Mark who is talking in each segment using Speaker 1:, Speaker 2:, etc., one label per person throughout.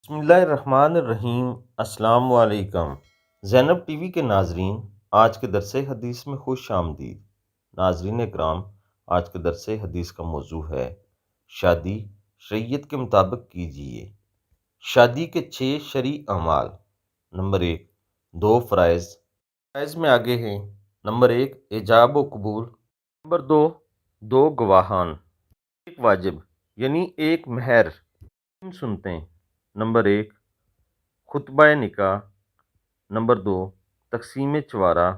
Speaker 1: بسم اللہ الرحمن الرحیم۔ السلام علیکم زینب ٹی وی کے ناظرین، آج کے درس حدیث میں خوش آمدید۔ ناظرین اکرام، آج کے درس حدیث کا موضوع ہے شادی شریعت کے مطابق کیجیے۔ شادی کے 6 شرعی اعمال۔ نمبر 1، 2 فرائض۔ فرائض میں آگے ہیں: نمبر 1، ایجاب و قبول۔ نمبر 2، 2 گواہان۔ 1 واجب یعنی 1 مہر۔ 3 سنتیں: نمبر 1، خطبہ نکاح۔ نمبر 2، تقسیم چوارہ۔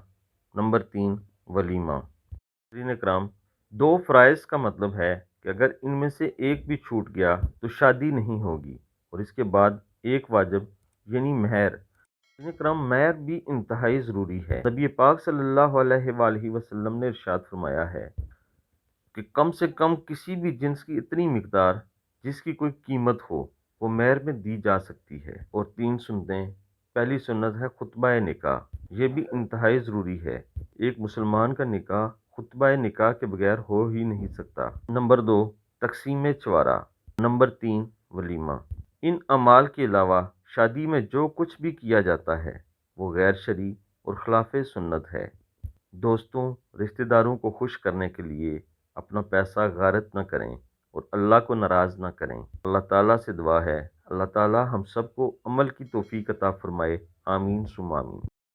Speaker 1: نمبر 3، ولیمہ۔ ناظرین اکرام، 2 فرائض کا مطلب ہے کہ اگر ان میں سے ایک بھی چھوٹ گیا تو شادی نہیں ہوگی، اور اس کے بعد 1 واجب یعنی مہر۔ ناظرین اکرام، مہر بھی انتہائی ضروری ہے۔ نبی پاک صلی اللہ علیہ وآلہ وسلم نے ارشاد فرمایا ہے کہ کم سے کم کسی بھی جنس کی اتنی مقدار جس کی کوئی قیمت ہو وہ مہر میں دی جا سکتی ہے۔ اور 3 سنتیں: پہلی سنت ہے خطبہ نکاح، یہ بھی انتہائی ضروری ہے۔ ایک مسلمان کا نکاح خطبہ نکاح کے بغیر ہو ہی نہیں سکتا۔ نمبر 2، تقسیم چوارہ۔ نمبر 3، ولیمہ۔ ان اعمال کے علاوہ شادی میں جو کچھ بھی کیا جاتا ہے وہ غیر شرعی اور خلاف سنت ہے۔ دوستوں، رشتہ داروں کو خوش کرنے کے لیے اپنا پیسہ غارت نہ کریں اور اللہ کو ناراض نہ کریں۔ اللہ تعالیٰ سے دعا ہے اللہ تعالیٰ ہم سب کو عمل کی توفیق عطا فرمائے۔ آمین ثم آمین۔